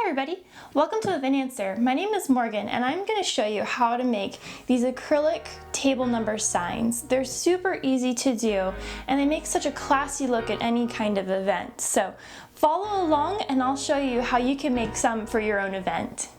everybody, welcome to With an Answer. My name is Morgan and I'm going to show you how to make these acrylic table number signs. They're super easy to do and they make such a classy look at any kind of event. So follow along and I'll show you how you can make some for your own event.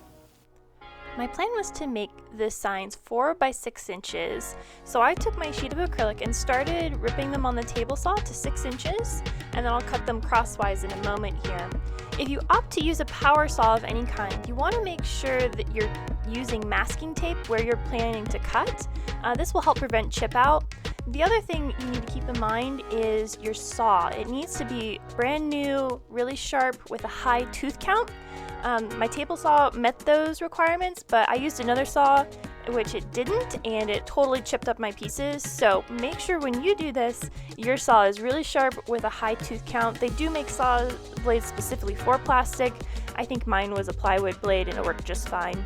My plan was to make the signs 4 by 6 inches. So I took my sheet of acrylic and started ripping them on the table saw to 6 inches, and then I'll cut them crosswise in a moment here. If you opt to use a power saw of any kind, you want to make sure that you're using masking tape where you're planning to cut. This will help prevent chip out. The other thing you need to keep in mind is your saw. It needs to be brand new, really sharp, with a high tooth count. My table saw met those requirements, but I used another saw which it didn't, and it totally chipped up my pieces. So make sure when you do this, your saw is really sharp with a high tooth count. They do make saw blades specifically for plastic. I think mine was a plywood blade and it worked just fine.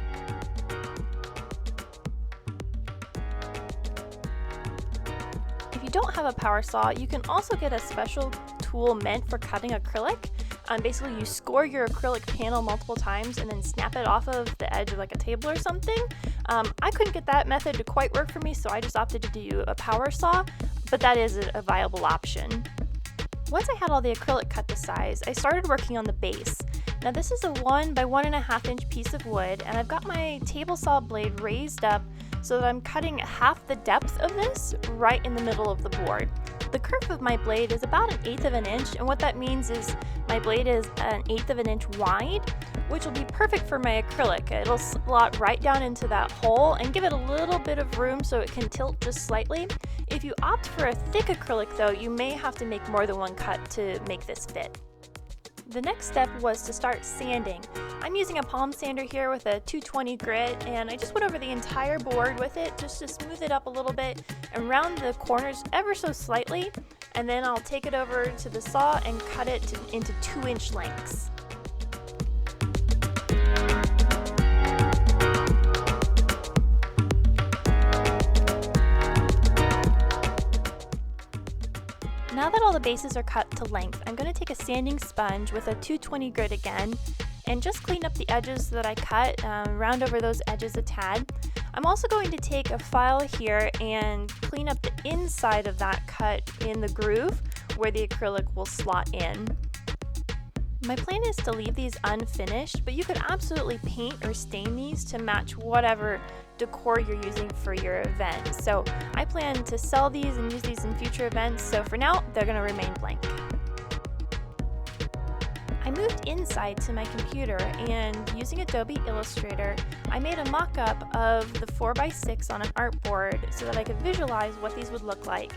If you don't have a power saw, you can also get a special tool meant for cutting acrylic. Basically, you score your acrylic panel multiple times and then snap it off of the edge of like a table or something. I couldn't get that method to quite work for me, so I just opted to do a power saw, but that is a viable option. Once I had all the acrylic cut to size, I started working on the base. Now this is a 1 by 1.5 inch piece of wood, and I've got my table saw blade raised up so that I'm cutting half the depth of this right in the middle of the board. The curve of my blade is about 1/8 of an inch, and what that means is my blade is 1/8 of an inch wide, which will be perfect for my acrylic. It'll slot right down into that hole and give it a little bit of room so it can tilt just slightly. If you opt for a thick acrylic though, you may have to make more than one cut to make this fit. The next step was to start sanding. I'm using a palm sander here with a 220 grit, and I just went over the entire board with it just to smooth it up a little bit and round the corners ever so slightly, and then I'll take it over to the saw and cut it into 2-inch lengths. Now that all the bases are cut to length, I'm going to take a sanding sponge with a 220 grit again and just clean up the edges that I cut, round over those edges a tad. I'm also going to take a file here and clean up the inside of that cut in the groove where the acrylic will slot in. My plan is to leave these unfinished, but you could absolutely paint or stain these to match whatever decor you're using for your event. So I plan to sell these and use these in future events, so for now they're going to remain blank. I moved inside to my computer and using Adobe Illustrator, I made a mock-up of the 4 by 6 on an artboard so that I could visualize what these would look like.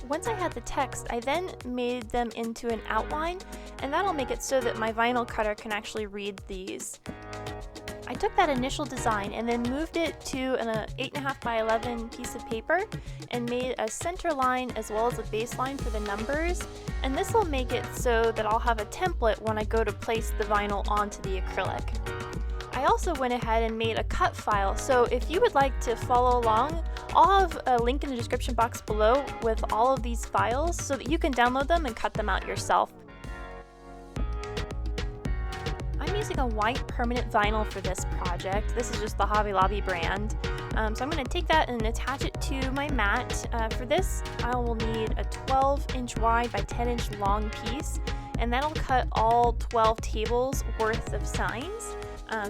Once I had the text, I then made them into an outline, and that'll make it so that my vinyl cutter can actually read these. I took that initial design and then moved it to an 8.5 by 11 piece of paper and made a center line as well as a baseline for the numbers, and this will make it so that I'll have a template when I go to place the vinyl onto the acrylic. I also went ahead and made a cut file, so if you would like to follow along, I'll have a link in the description box below with all of these files so that you can download them and cut them out yourself. I'm using a white permanent vinyl for this project. This is just the Hobby Lobby brand. So I'm going to take that and attach it to my mat. For this, I will need a 12-inch wide by 10-inch long piece, and that'll cut all 12 tables worth of signs.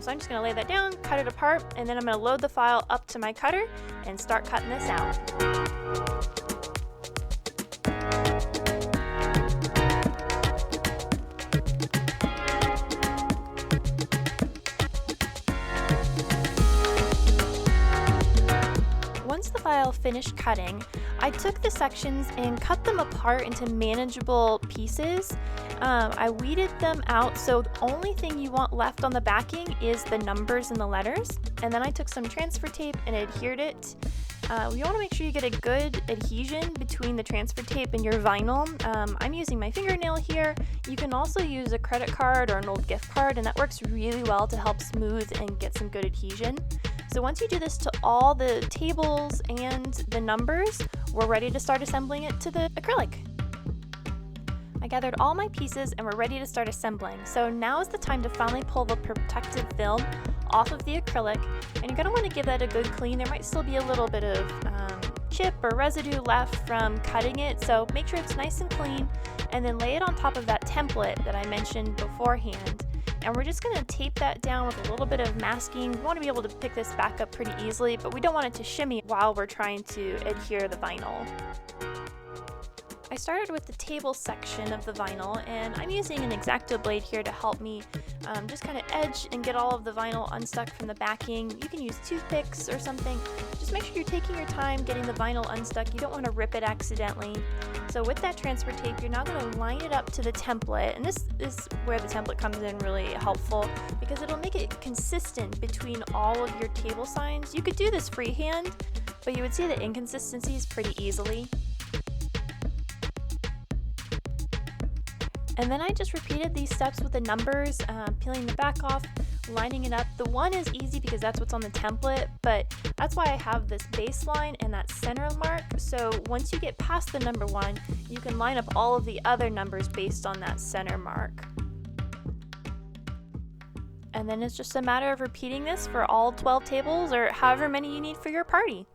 So I'm just going to lay that down, cut it apart, and then I'm going to load the file up to my cutter and start cutting this out. Once the file finished cutting, I took the sections and cut them apart into manageable pieces. I weeded them out, so the only thing you want left on the backing is the numbers and the letters. And then I took some transfer tape and adhered it. You want to make sure you get a good adhesion between the transfer tape and your vinyl. I'm using my fingernail here. You can also use a credit card or an old gift card, and that works really well to help smooth and get some good adhesion. So once you do this to all the tables and the numbers, we're ready to start assembling it to the acrylic. I gathered all my pieces and we're ready to start assembling. So now is the time to finally pull the protective film off of the acrylic, and you're going to want to give that a good clean. There might still be a little bit of chip or residue left from cutting it, so make sure it's nice and clean, and then lay it on top of that template that I mentioned beforehand. And we're just going to tape that down with a little bit of masking. We want to be able to pick this back up pretty easily, but we don't want it to shimmy while we're trying to adhere the vinyl. I started with the table section of the vinyl, and I'm using an X-Acto blade here to help me just kind of edge and get all of the vinyl unstuck from the backing. You can use toothpicks or something. Just make sure you're taking your time getting the vinyl unstuck. You don't want to rip it accidentally. So with that transfer tape, you're now going to line it up to the template, and this is where the template comes in really helpful because it'll make it consistent between all of your table signs. You could do this freehand, but you would see the inconsistencies pretty easily. And then I just repeated these steps with the numbers, peeling the back off, lining it up. The 1 is easy because that's what's on the template, but that's why I have this baseline and that center mark. So once you get past the number 1, you can line up all of the other numbers based on that center mark. And then it's just a matter of repeating this for all 12 tables or however many you need for your party.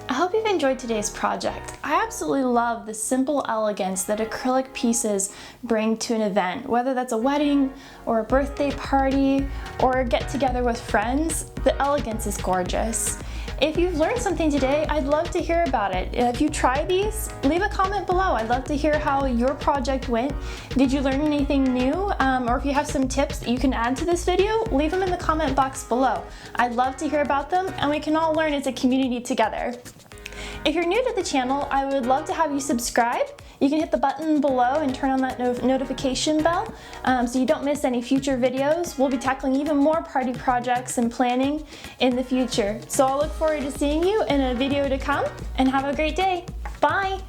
I hope you've enjoyed today's project. I absolutely love the simple elegance that acrylic pieces bring to an event, whether that's a wedding or a birthday party or a get together with friends. The elegance is gorgeous. If you've learned something today, I'd love to hear about it. If you try these, leave a comment below. I'd love to hear how your project went. Did you learn anything new? Or if you have some tips that you can add to this video, leave them in the comment box below. I'd love to hear about them, and we can all learn as a community together. If you're new to the channel, I would love to have you subscribe. You can hit the button below and turn on that notification bell so you don't miss any future videos. We'll be tackling even more party projects and planning in the future. So I'll look forward to seeing you in a video to come, and have a great day. Bye!